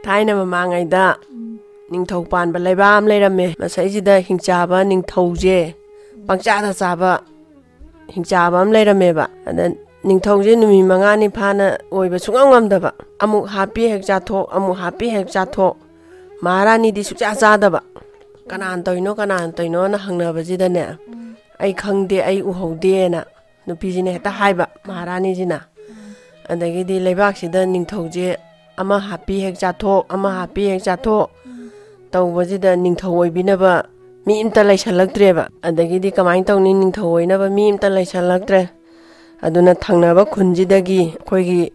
Thai na mamangai da ningthau panba leiba am leirame masaisida hingchaba ningthau je pangcha da chaba hingchaba am leirame ba ada ningthau je numi manga ni phana oiba sungam ngamdaba amuk happy hek chathok amuk happy hek chathok Maharani di sukcha chadaba kanan toino na hangnaba jida ne ai khangde ai uhaude na nupi jine heta haiba Maharani jina adagi di leibak sida ningthau je ama happy hek chathok ama happy hek chathok tawbajida ningthau oibinaba mi imta laisalaktreba adagi di kamai tawni ningthau oinaba mi imta laisalaktre aduna thangnaba khunjidagi khoigi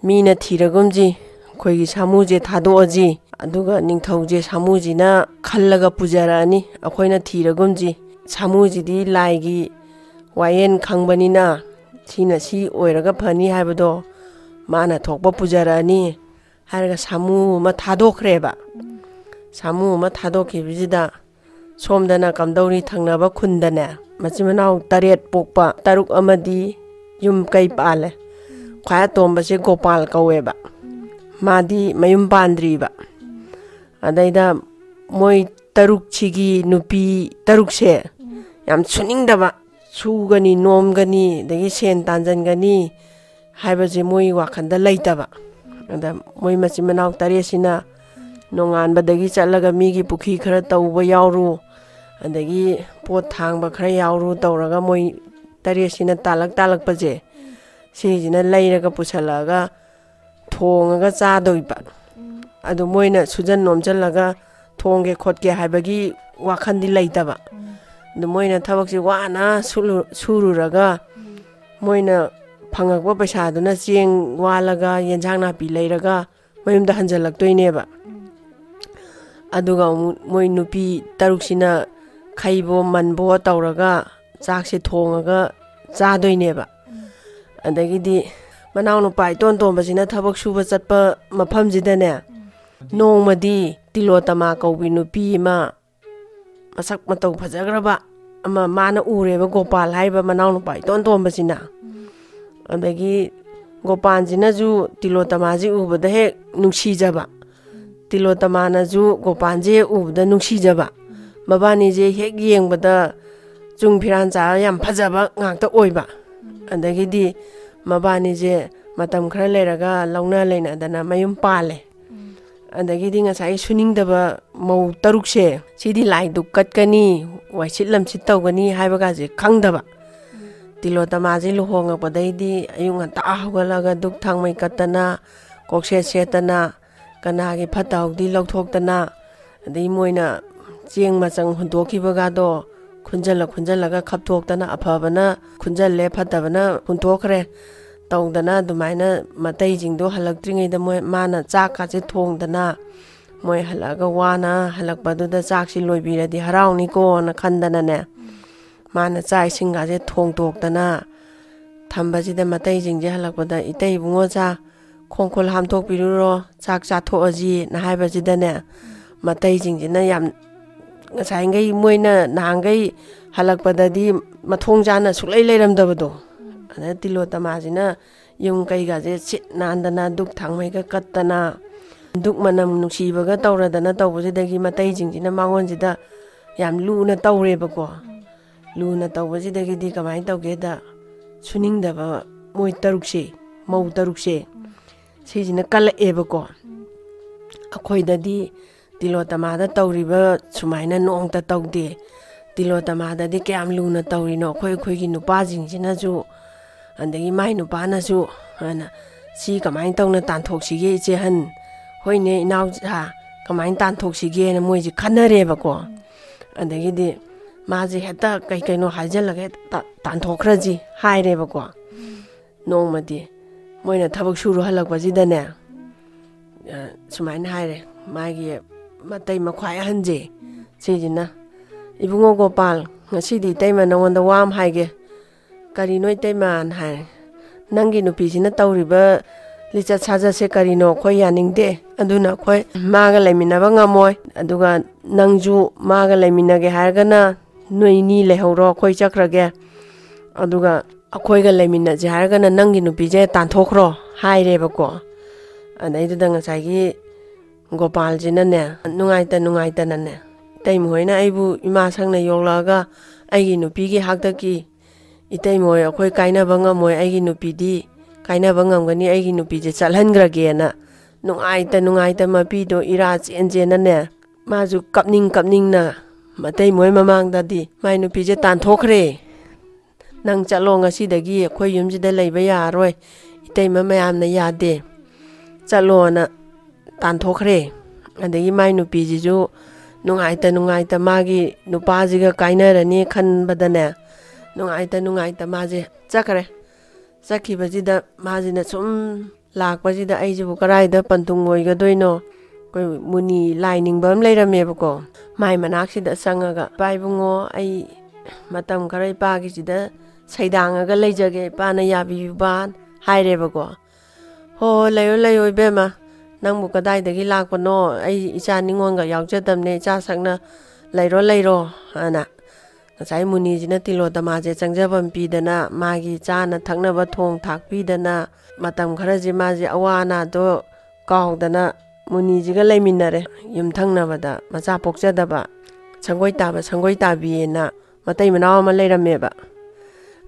mina thiragumji khoigi samuje thadoaji aduga ningthauje samujina khallaga pujarani akhoina thiragumji samujidi laigi wayen khangbanina sina si oiraga phani haibado mana thokpa pujarani haraga samu ma thadokhreba samu ma thadokibijida somdana kamdauri thangnaba khundane machimanau taret pokpa taruk amadi yum kai pale khaya tombase Gopal kaweba madi mayum pandriba adaida moi taruk chigi nupi tarukse yam suningdaba sugani nomgani dagi sen tanjangani haibaje moi wakhanda laitaba ada moi machimanau taresina nonganbadagi chalaga migi pukhi khara tawba yawru adagi pot thangba khara yawru tawraga moi taresina talak paje sijina lairaga pusalaga thongaga chadoiba adu moina sujan nomjalaga thongge khotge haibagi wakhandi laitaba adu moina thabaksi wana sururaga moina phangakba paisa aduna cheng walaga yenjang napi leiraga mayumda hanjalaktoineba aduga moi nupi taruksina khaibo manbo tawraga chakse thongaga chadoineba adagidi manaw no pai ton tombasina thabak suba chatpa mafam jidane nongmadi tilotama kaubi nupi ma masak matau phajagraba ama mana ureba Gopal haiba manaw no pai ton tombasina adagi Gopal jina ju tilotama ji ubada he nungsijaba tilotama na ju Gopal je ubada nungsijaba mabani je hek yengbada chung phiran cha yam phajaba ngakta oiba adagi di mabani je matam khara leraga launa leina dana mayum pale adagi di ngasai suningdaba mau tarukse sidi lai duk katkani waisit lamsit tawgani haibaga je khangdaba tilotama je luhonga padaidi ayung ta hogalaga duk thangmai katana kokse setana kanagi phatawdi lokthokdana adai moina cheng machang hundokhibaga do khunjalaga khapthoktana afabana khunjalle phatabana hunthokre tawdana dumaina matai jingdo halaktringai da moi mana chak ka che thongdana moi halaga wana halakpaduda chak si loibiradi harawni ko na khandana ne mana chai singa je thongtoktana thambajida matai jingje halakpada itei bungo cha khongkhol hamthok piruro chak cha thoaji na haibajida ne matai jingjina yam ngasai moina nahangai halakpadadi mathong jana suklai leiramdabado ana tilotama jina yung kai ga je chit nandana duk thangmai ga kattana duk manam nusibaga tawradana tawbujidagi matai jingjina mangonjida yam luna tawrebako luna tawbujidagi di kamai tawge da suningdaba moi tarukse mau tarukse sijina kala ebako akhoidadi tilotama da tawriba sumaina nongta tawde tilotama da di kyam luna tawrino khoi gi nupa jingjina ju andagi mai nupa na ju ana si kamai tawna tanthoksigye je han hoine inaw ha kamai tanthoksigye na moiji khannarebako andagi di maji heta kai kaino hajalaga tanthokraji hairebako nongmadi moina thabak suru halakbajidane sumaina haire magi matai makhwai hanje sijina ibungo Gopal ngasidi taima nongonda wam haige karino itaiman hai nangi nupisina tawriba licha saja se karino khoi yaningde aduna khoi maga laiminaba ngamoi aduga nangju maga laiminage hargana noini lehoro khoi chakrage aduga akhoiga laimina je hargana nangi nupije tanthokro hairebako anaidudanga saigi Gopaljinane nungaitana Taimoina aibu ima sangna yolaga aigi nupigi hakdaki itaimoy akhoi kainaba ngamoy aigi nupidi kainaba ngamgani aigi nupije chalhangragena nungaita mapido ira chenjenane maju kapning na mataimoy mamangdadi mai nupije tanthokre nang chalo ngasidagi akhoi yumjida leiba yaroi itaima mayamna yade chalo na tanthokre adagi mai nupijiju nungaita magi nupajiga kainarani khanbadane nungaita maje chakre chakhibajida majina sum lakpajida aijibu karaida pantung oigadoino koi muni lainingbam leiramebako mai manaksida sangaga paibungo ai matam karai pagisida saidangaga leijage pana yabiyuban hairebako ho layo bema nangbu kadaidagi lakpano ai icha ningonga yaujadamne icha sakna leiro ana ngasai munijina tilodamaje changjabam pidana magi chana thaknaba thong thak pidana matam kharaji maji awana do kaudana munijiga leiminare yumthangnabada macha pokjadaba sangoi tabiena matai manaw ma leirameba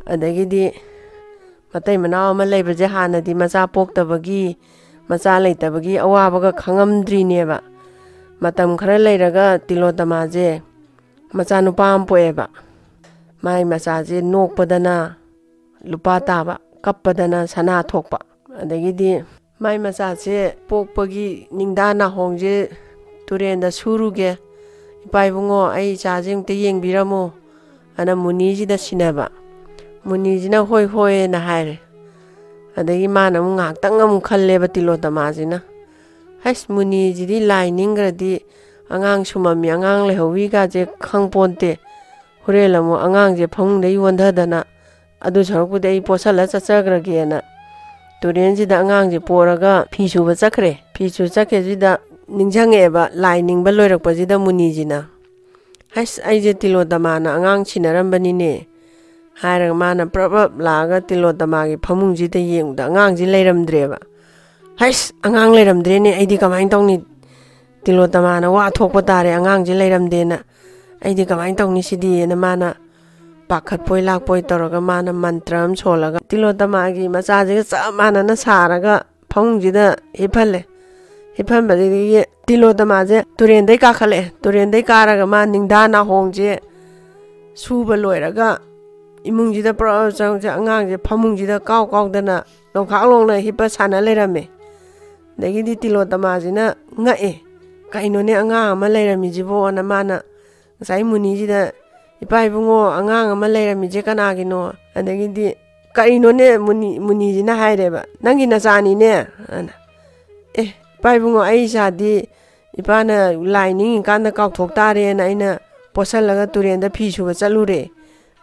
adagidi matai manaw ma leibaje hanadi macha poktabagi macha leitabagi awabaga khangamdrineba matam khara leiraga tilodamaje macha nupam poeba mai machaje nokpadana lupa taba kappadana sana thokpa adagidi mai machaje pokpagi ningdana hongje turenda suruge ipaibungo ai chaje ngte yengbiramo ana munijida sinaba munijina hoi na haire adagi mana mu ngaktang amu khalleba tilodamajina has muni jidi lainingradi angang sumami angang lehowi ga je khangponte hurelamu angang je phangdei wandhadana adu sarukudi ai posala chachagragena turenjida angang je poraga phisuba chakre phisu chakhejida ningjangeba lainingba loirakpajida munijina has ai je tilodamana angang sinarambani hairang mana prabab laga tilodamagi phamungjida yengda angangji leiramdreba hais angang leiramdrene aidi kamain tongni tilodamana wa thokpa tare angangji leiramdena aidi kamain tongni sidi na mana pakhat poi lak poi toroga mana mantram cholaga tilodamagi machaje cha mana na saraga phamungjida hiphanbadi tilodamaje turendai kakhale turendai karaga ma ningdana hongje suba loiraga imungjida pro changja angangje phamungjida kaudana longkhaklongna hipa sana leirame dagidi tilodamajina ngae kainone angang ama leirami jibo na mana ngasai munijida ipaibungo angang ama leirami je kanagino adagidi kainone munijina haireba nangi nachani ne ana paibungo ai sadi ipana lining kanda kaukthok tare na aina posalaga turenda phisuba chalure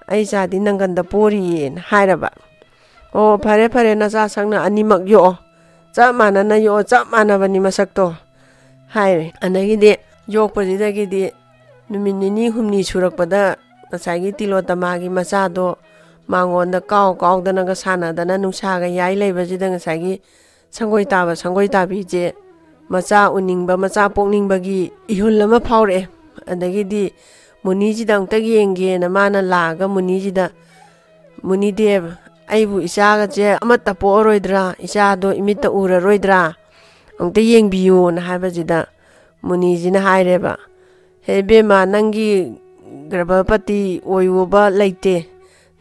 ai sadi nanganda pori hairaba o phare na sa sangna animak yo cha mana na yo cha mana bani masakto haire anagide yokpajidagidi numinini humni surakpada ngasagi tilodamagi machado mangonda kaudana ga sanadana nungsaga yai leibajida ngasagi sangoi tabi je macha uningba macha pokningbagi ihulama phaure adagidi munijidang tagiyenge na mana laga munijida munideb aibu isaga je amata poroidra isado imita uraroidra angte yengbiyo na habajida munijina haireba hebe ma nangi grabapati oyuba leite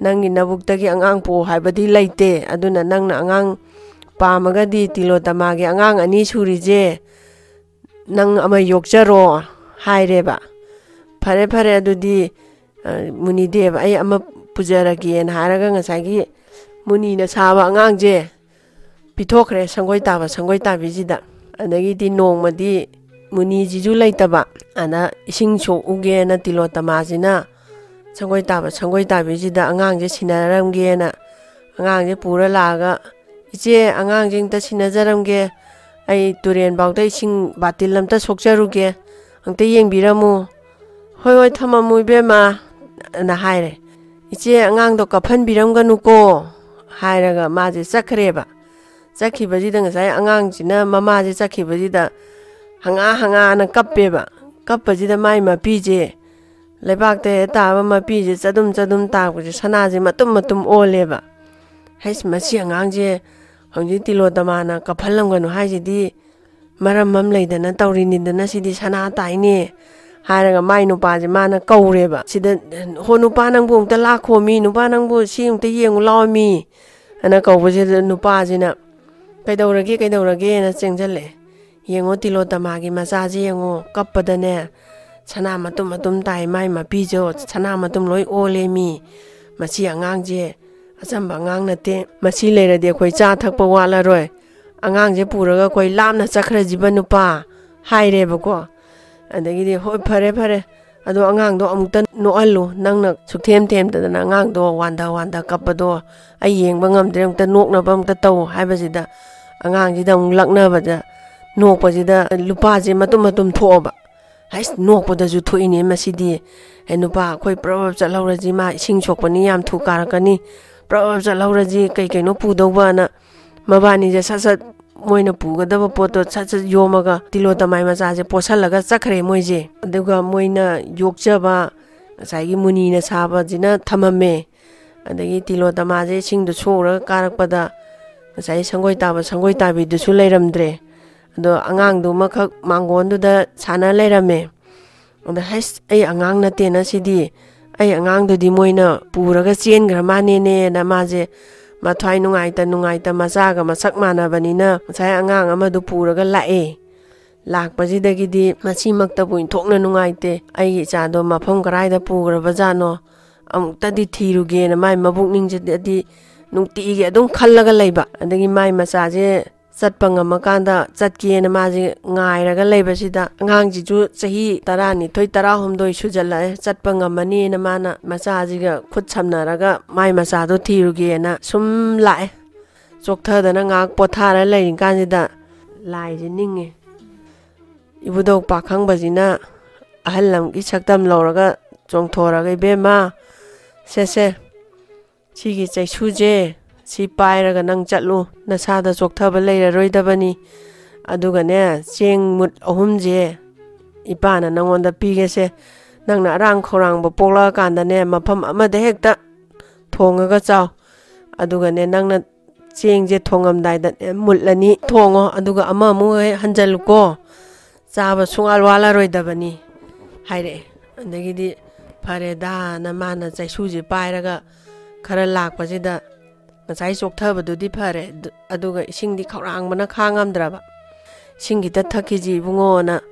nangi nabuktagi angang po habadi leite aduna nangna angang pamagadi tilodamagi angang ani surije nang ama yokjaro haireba phare adudi munideb ai ama pujaragi na haraga ngasagi munina saba angangje pithokre sangoi tabijida adagi di nongmadi muni jiju leitaba ana ising so uge na tilodamajina sangoi tabijida angangje sinaramge na angangje pura laga iche angangjing ta sinajaramge ai turen bauta ising batil lamta sokjaruge angte yengbiramu hoi thamamu bema na haire iche angangdo kaphan biramganuko hairaga maje chakreba chakhibajida ngasai angangsina mamaje chakhibajida hanga kappeba kappajida mai mapije lebakte taba mapije chadum taakuje sanaje matum oleba hais masi angangje hongji tilodamana kaphalamganu haisidi maram mam leidana taurinidana sidi sana taine hairaga mai nupaje mana kaureba sida ho nupa nangbu ungta lakhomi nupa nangbu si ungta yengu lawmi ana kaubajida nupajina kaidawrage na chengjale yengo tilodamagi masaje yengo kappadane sana matum tai mai mapijo sana matum loi olemi masi angangje achamba angang nate masi leirade khoi cha thakpa wala roi angangje puraga khoi lamna chakhra jiban nupa haireba adagidi hoi phare ado angang do amukta noallu nangna sukhem tadana angang do wanda kapado ai yengba ngamdre amukta nokna bamukta taw haibasida angang jida lakna bada nokpajida lupaje matum thoba hais nokpada ju thoine masidi enupa khoi probab chalawraji ma ising chokpani yam thu karakani probab chalawraji kai no pudawba na mabani je sasat moina pugadaba poto sasat yomaga tilodamai machaje posalaga chakhre moije aduga moina yokjaba asai muni na saba jina thamame adagi tilodamaje singdu chora karakpada asai sangoi tabi du su leiramdre ado angang du makhak mangon du da sana leirame ado has ai angang na te na sidi ai angang du di moina puraga chen gramane ne na maje mathai nungaita masaga masak mana banina sai angang amadu puraga lae lakpajidagi di masimakta buin thokna nungaite ai cha do mafam karaida pugraba jano amukta di thiruge na mai mabukning je di nungti ge adum khallaga leiba adagi mai masaje satpa ngamakanda chatke na maje ngairaga leibasida angang jiju chahi 12 13 sujalla chatpa ngamani na mana masajiga khut samnaraga mai masado thiruge na sum lae chokthadana ngak pothara leiring kanjida laije ninge ibudok pakhang bajina ahallam ki saktam lawraga chongthoraga ibema sese sigi chaisuje si pairaga nang chatlu nasada chokthaba leiraroidabani adugane cheng mut ahumje ipana nangonda pigese nangna arang khorang ba pokla kandane mafam amada hekta thongaga chaw adugane nangna chengje thongamdai da mutlani thongo aduga ama mu hanjaluko chaba sungal wala roidabani haire andagidi fareda na mana chaisuje pairaga khara lakpajida masai chokthbadudi phare aduga isingdi khawrangbana khangamdraba singita thakiji bungona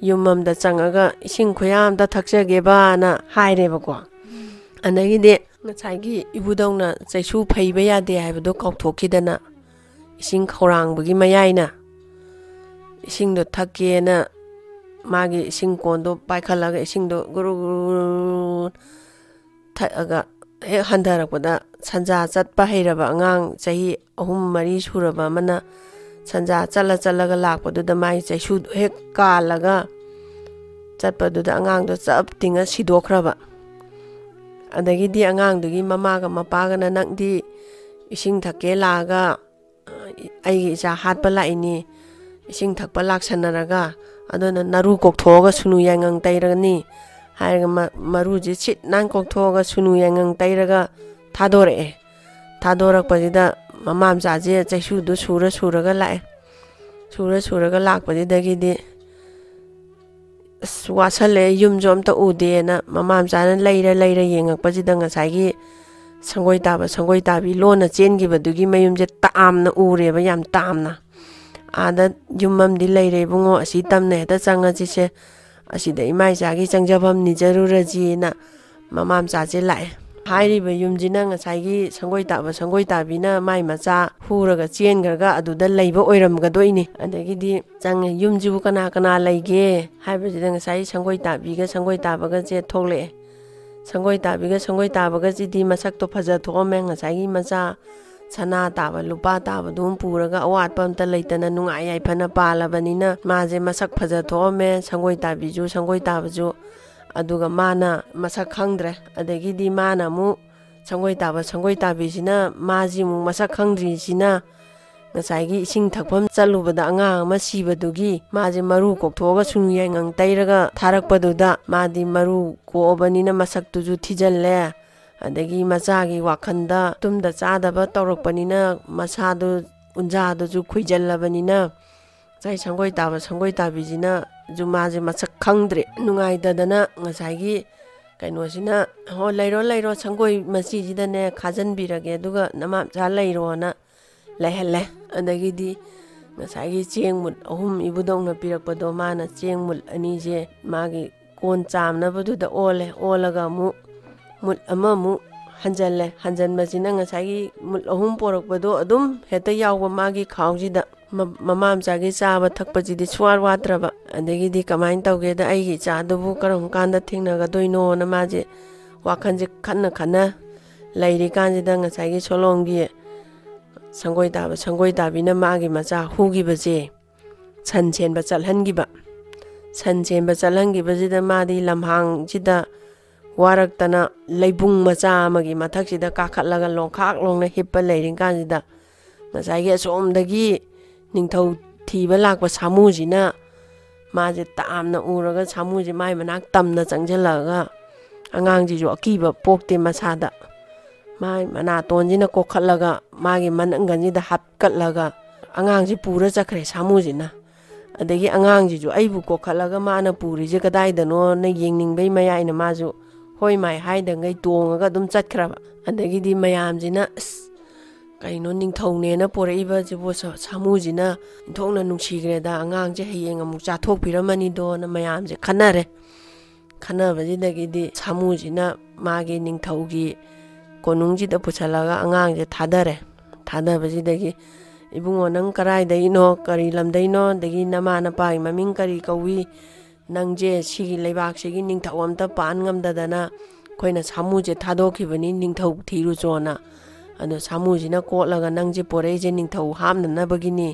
yumamda changaga ising khoyamda thakjageba na hairebako anagide ngasaigi ibudongna chaisu phaiba yade haibado kaukthokidana ising khawrangbagi mayaina isingdo thakena magi ising kondo paikhalaga isingdo guru thaga he handarakpada sanja chatpa heiraba angang chahi 3-4 suraba mana sanja chalaga lakpaduda mai chaisu hek kalaga chatpaduda angang do chap tinga sidokraba adagi di angang dugi mamaga mapaga na nangdi ising thakke laga ai ja hatpa laini ising thakpa laksanaraga adona naru kokthoga sunu yangang tairagani hairaga maruji chit nan kokthoga sunu yangang tairaga थादोरकपजिदा ममामचाजे चैसुदु Surga लाए सुरगा लाकपजिदगिदि वासले युमजो अमता उदेना ममामचाना लेरा येंगकपजिदा ngसाइगी संगोइ ताबी लोना चेनगिबदुगी मयुमजे तामना उरेबा याम तामना आदा युममदि लेरे बुंगो असि तमने हेता चंगाजिसे असिदा इमाइचागी चंगजबम निजरुरजीना ममामचाजे लाए हाइरिबा युमजिना ngसाइगी संगोइ ताबिना माइ मचा हुरगा चेनगरगा अदुदा लैबा ओइरमगदोइनि अदगिदि चंग युमजिबु कना लैगे हाइबजिदा ngसाइ संगोइ ताबागा जे थोकले संगोइ ताबागा जिदि मसक्तो फजा थोमे ngसाइगी मचा सना ताबा लुपा ताबा दुम पुरगा अवाटपा अमता लैतना नुंगाइ याइफना पालाबनिना माजे मसक फजा थोमे संगोइ ताबाजु aduga mana masak khangdre adagidi mana mu sanggoi tabisinna maji mu masak khangdri sina ngsaigi ising thakpham chalubada angang ama sibaduggi maje maru kokthoga sunu yangang tairaga tharakpaduda madi maru kobanina masaktuju thijalle adagi machagi wakhanda tumda chadaba tawrakpanina masadu unjadu ju khuijallabani chai sangoi tabijina jumaje masak khangdre nungai dadana ngasai kainosina ho leiro sangoi masijidane khajan birage duga namam cha leiro na lehalle adagidi ngasai chengmut ahum ibudong na pirakpado mana chengmut ani je magi kon chamna baduda olaga mu mut amamu hanjan masina ngasai mut ahum porakpado adum heta yawba magi khawjida mamam chagi chaba thakpajidi swar watraba adagidi kamain tawgeda aigi chadubu karam kanda thingnaga doino na maje wakhanje khanna lairi kanjida ngasai solonggi sangoi tabina magi macha hugi baje sanchen ba chalhangiba jida madi lamhang jida waraktana leibung macha magi mathak sida kakhatlaga longkhak longna hippa leiring kanjida ngasai somdagi ningthau thiba lakpa samujina maje tamna uraga samuji mai manak tamna changjalaga angang ji jo akiba pokte masada mai mana tonjina kokhatlaga magi mananganji da hapkatlaga angang ji pura chakre samujina adagi angang ji jo aibu kokhatlaga mana puri je kadai dano na yengningbei mayaina maju hoi mai haida ngai tongaga dum chatkraba adagi di mayam jina kaino ningthau na poraiba jibo samujina thongna nungsigreda angang je hayeng amu chathok piramani do na mayam je khanabajidagi di samujina magi ningthaugi konungji da puchalaga angang je thadabajidagi ibungo nang karai daino kari lamdaino dagi nama na pai maming kari kawi nangje sigi leibak sigi ningthau amta pan ngamdadana koina samuje thadokibani ningthau thiru chona ado samujina kotlaga nangje poreje ningthau hamna bagini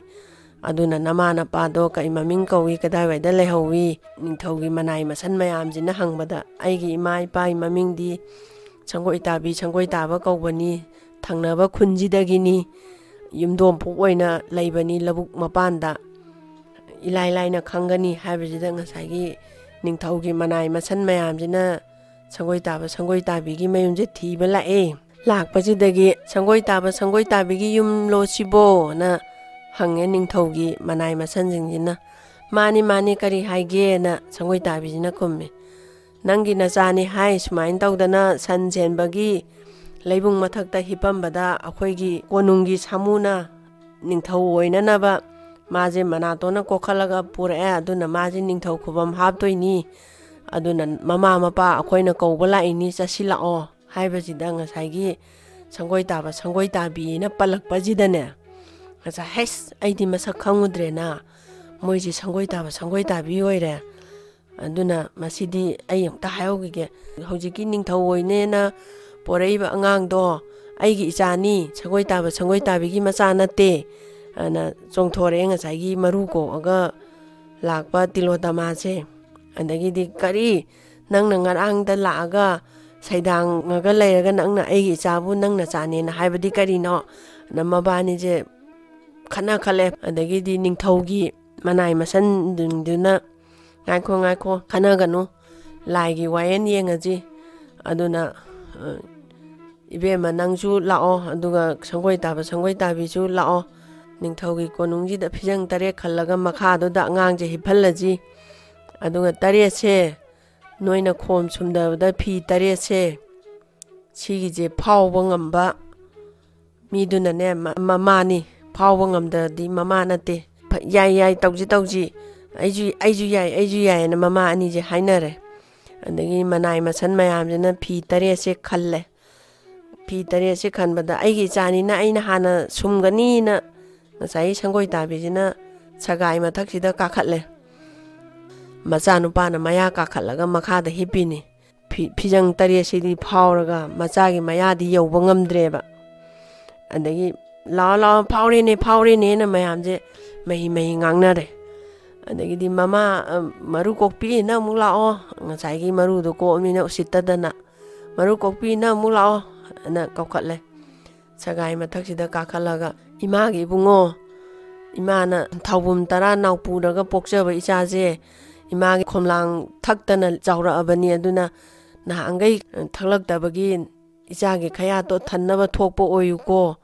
aduna namana pado kai maming kawi kadai waida lehawi ningthaugi manai masan mayam jina hangbada aigi imai pai maming di changoi taba kaubani thangnaba khunjidagini yumdom phoina leibani labuk mapanda ilaina khangani habijida ngasagi ningthaugi manai masan mayam jina changoi tabigi mayumje thiba lae lakpajidagi sangoi tabigi yum lo sibo na hange ningthaugi manai masanjingjina mani kari haige na sangoi tabijina komme nangi nachani hai sumain tawdana sanjenbagi leibung mathakta hipambada akhoi konunggi samuna ningthau oinanaba maje manatona kokhalaga purae aduna maje ningthau khubam haptoini aduna mama mapa akhoina kawbala ini chasilao haibajida ngasai sangoi tabi na palakpajidane ngasa hes aidi masak khangudre na moiji sangoi tabi oire aduna masidi ayamta hayogige hojiki ningthau oine na poreiba angang do aigi ichani sangoi tabigi macha nate ana chongthore ngasai maru ko aga lakpa tilodama che andagi di kari nangna ngarang da laaga saidang ngaga leiraga nangna aigi chabu nangna chane na haibadi karino namabani je khana khale adagi di ningthaugi manai masan duna ngaiko khana ganu laigi wayen yengaji aduna ibema nangju lao aduga sangoi tabi ju lao ningthaugi konungji da phijang tare khallaga makha do da ngang je hiphallaji aduga tare se noina khom sumdabada phi tare se sigi je phawba ngamba miduna ne mamani phawba ngamda di mama nate yai tawji aiju yai na mama ani je hainare adagi manai masan mayam jena phi tare se khalle phi tare se khanbada aigi chani na aina hana sumgani na ngasai sangoi tabi jena sagai mathak sida kakhatle macanu pana maya kakhatlaga makhada hipini phijang tare sidi phawraga machagi mayadi yowba ngamdreba adagi la phawre ne na mayamje mahi ngangnare adagi di mama maru kokpi na mulao ngasai gi maru do ko mina usitadana maru kokpi na mulao na kakhatle sagai mathak sida kakhallaga imagi bungo ꯏꯃꯥꯅ ꯊꯥꯎꯕꯨꯝ ꯇꯔꯥ ꯅꯥꯎꯄꯨꯔꯒ ꯄꯣꯛꯆꯕ ꯏꯆꯥꯁꯦ 이마기 콤랑 탁다는 자우라버니 아두나 나한가이 탁락다버기 이자기 가야 또 탄나버 톡보 오유고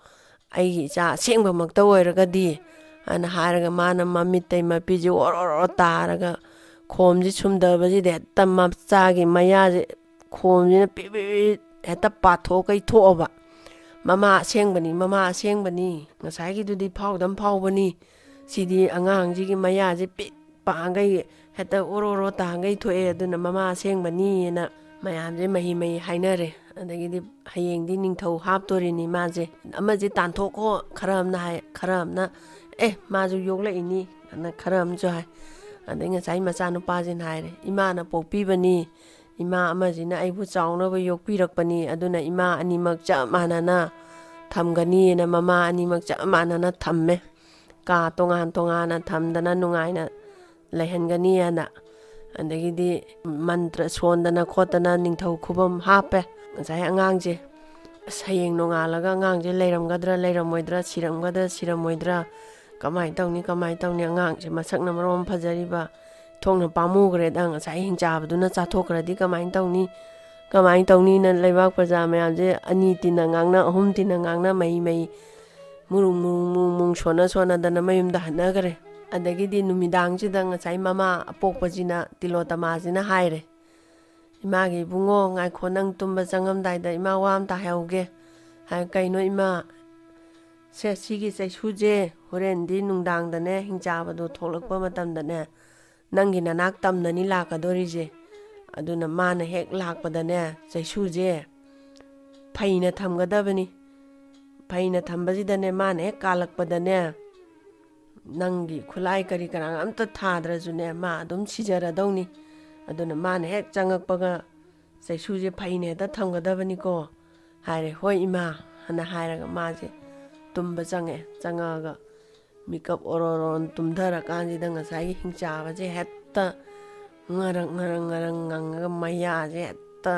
아이 이자 생버 먹다 오이러가디 아나 하르가 마나 맘미때 마피지 오로로 따라가 콤지 춤다버지 됐다 맙자기 마야지 콤지는 삐삐 했다 빠토가 이토어바 마마 생버니 ngasagi두디 파우담 파우버니 시디 앙앙지기 마야지 삐 빵가이 했다 오로로 당가이 토에 아두나 마마 생버니나 마얌제 마히 하이너레 adagidi hayengdi ningthau haptorini maje amaje tanthoko kharamna hai kharamna maju yogla ini ana kharam jo hai adinga sai macha nu pajin haire ima na pokpi bani ima amajina aibu chauna ba yokpi rakpani aduna ima animak cha manana thamgani na mama animak cha manana thamme ka tongan thamdana nungaina lehengani ana adagidi mantra sondana khotana ningthau khubam hape ngasai angang je sayeng nongalaga angang je leiramgadra leiramoidra sirammoidra kamai tawni angang je masakna marom phajariba thongna pamu gre dang ngasai hingjabduna chathokradi kamai tawni na leibak praja mayam je ani tina ngangna ahum tina ngangna mai mung sona dana mayum da hana gre adagidi numidang je dang ngasai mama apokpajina tilotama jina haire imagi bungo ngai khonang tumba changam daida ima wam ta hauge ha kaino ima se sigi sai suje horen di nungdang dane hingja badu tholakpa matam dane nangi nanak tamnani lakadori je aduna mana hek lakpa dane sai suje phaina thamgadabani phaina thambaji dane mana hek kalakpa dane nangi khulai kari karang amta thadra june ma adum sijara dawni aduna man hek changakpaga sai suje phaine da thamgadabani ko haire hoi ima hana hairaga maje tumba changaga makeup ororon tumdara kanji da ngasai hingcha baje hetta ngarang nganga maya je hetta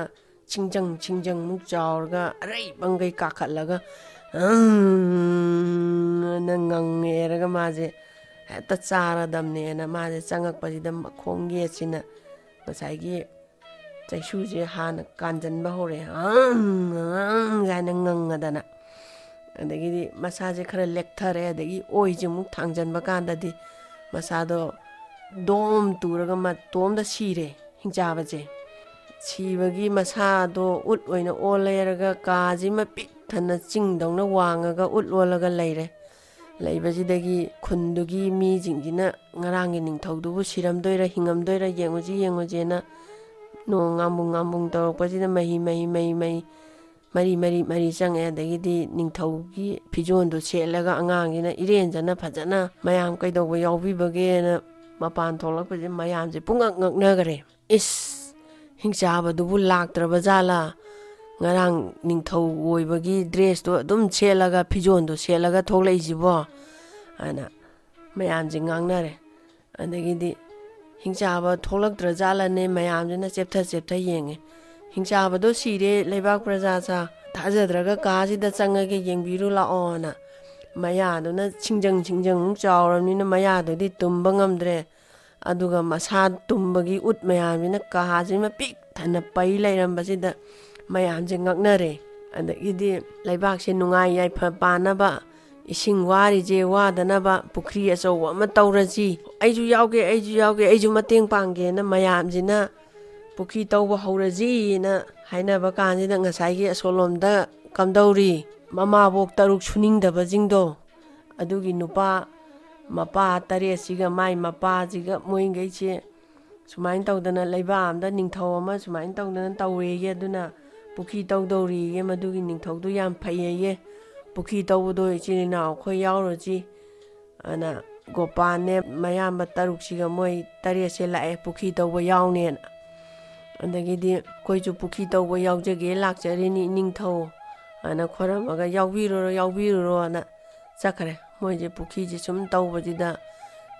chingjang muk jawrga arai bangai kakhatlaga nang eraga maje hetta chara damne na maje changakpaji da khongge china masagi chaisuje hana kanjanba hore gaina ngangadana adagi masaje khara lekthare adagi oije muk thangjanba kandadi masado dom turaga ma tom da sire hingjabaje sibagi masado ut oina oleraga kaji ma pik thana chingdongna wangaga ut lolaga leire leibajidagi khundugi mi jingina ngarangi ningthaudubu siramdoira hingamdoira yengujena no ngambung tawpajida mahi mari change adagidi ningthaugi phijondu chelaga angangina irenjana phajana mayam kaidoba yaubibagena mapan tholakpaje mayamje pungak ngaknagare is hingchabadubu laktraba jala ngarang ningthau oibagi dress to adum chelaga phijondu chelaga tholaijibo ana mayamje ngangnare adagidi hingchaba tholaktra jala ne mayamjena cheptha yenge hingchaba do sire leibak praja cha thajadraga kaji da changage yengbiru la ona maya do na chingjang chawramni na maya do di tumba ngamdre aduga masa tumbagi ut mayamjena kaji ma pik thana pai lairambasida mayamje ngaknare adagidi leibak se nungai yai pha panaba ising wari je wadanaba pukhri achaw ama tawraji aiju yauge aiju mateng pangge na mayamjina pukhri tawba hauraji na hainaba kanjida ngasai asolomda kamdauri mama bok taruk suningdaba jingdo adugi nupa mapa tare siga mai mapa jiga moingei che sumain tawdana leiba amda ningthau ama sumain tawdana tawrege aduna pukhri tawdori ge madugi ningthaudu yam phaiye puki tawdo ichina khoi yauraji ana gopane mayam taruksiga moi tarese lae puki tawbo yaune andagidi koiju puki tawbo yaujage lakcharini ningthau ana khoramaga yaubiro ana chakare moije puki ji sum tawbajida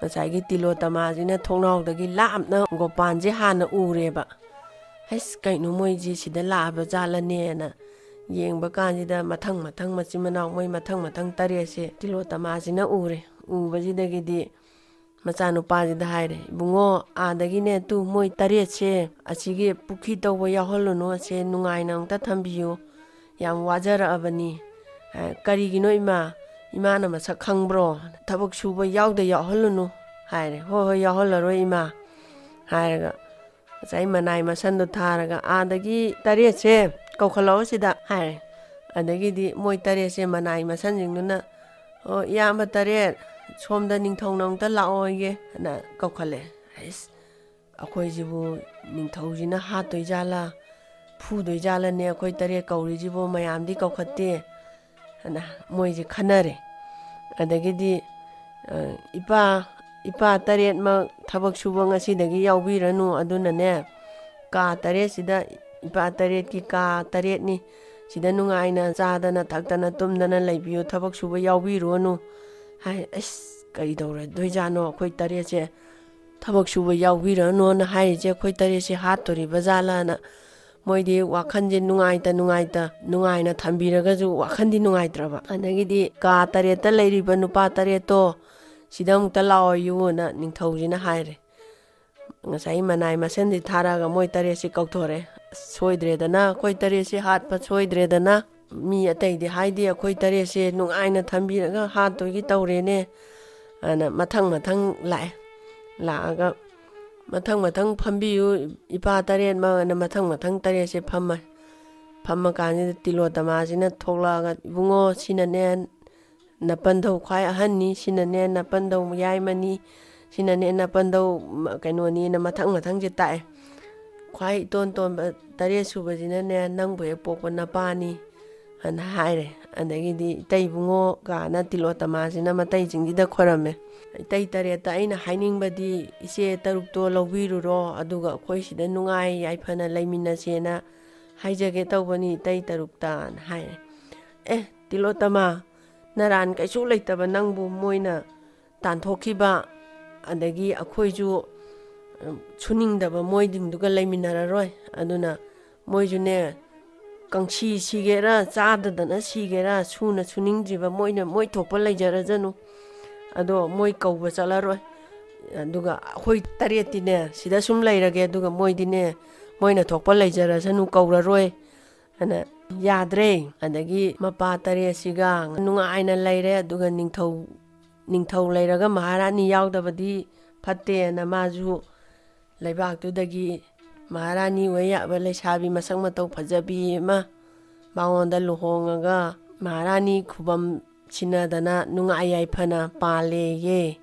nasai tilotama jina thongnawdagi lamna gopanje hana ureba has kainu moije sida laba jalane na yengba kanjida mathang mathang machi manau moi mathang tare se tilotama sina ure ubajidagidi macanu pajida haire bungo adagine tu moi tare se asige pukhi tawba yaholuno ase nungaina amta thambiyo yam wajara abani karigino imana masak khangbro thabak suba yawda yaholuno haire ho yaholaro ima hairaga sai manai masando tharaga adagi tare se kaukhalo sida haire adagi di moi tare se manai masan jingduna o yamba tare somda ningthong nongta laoye na kaukhale ais akhoi jibu ningthau jina hatoi jala phudoi jala ne akhoi tare kauri jibu mayam di kaukhatte na moi ji khanare adagi di ipa tare ma thabak suba ngasi dagi yawbiranu aduna ne ka tare sida ipa tare ki ka tare ni sida nungaina chadana thakdana tumdana leibiyo thabak suba yawbiruanu hai as kai dawra doijano khoi tare che thabak suba yawbiranu na hai je khoi tare se hatori bazala na moidi wakhanje nungaina thambiraga ju wakhandi nungaitraba anagidi ka tare ta leiriba nupa tare to sidam ta lao yu na ningthaujina haire ngasai manai masendi tharaga moi tare se kauthore soidre dana khoi tare se hat pa soidre dana mi atai di haidi khoi tare se nungaina thambiraga hat to gi tawrene ana mathang lai laaga mathang phambiyu ipa tare ma na mathang tare se phamma kani tilotama sina thoklaga bungo sinane napandau khwai ahanni sinane napandau yaimani sinane napandau kainoni na mathang je tae khwai ton tare suba jinane nangbo e pokpa napani an haire andagi di tai bungo ka na tilotama sina matai jingida khorame tai tare ta aina haining badi ise taruk to lobiruro aduga khoi sida nungai yaifana laimina sena haijage tawbani tai taruk ta haire tilotama naran kaisu leitaba nangbu moina tanthokhiba adagi akhoiju chuningdaba moidingduga laiminararoi aduna moijune kangsi sigera chadadana sigera suna suningjiba moina moi thokpa leijarajanu ado moi kauba chalaroi aduga khoi taretine sida sum leirage aduga moidine moina thokpa leijarajanu kauraroi ana yadre adagi mapa tare siga nungaina leire aduga ningthau leiraga maharani yawdabadi phatte na maju leibak tu dagi maharani waya ba leisabi masang matau phajabi ma bangonda luhongaga maharani khubam sinadana nungai yaifana pale ye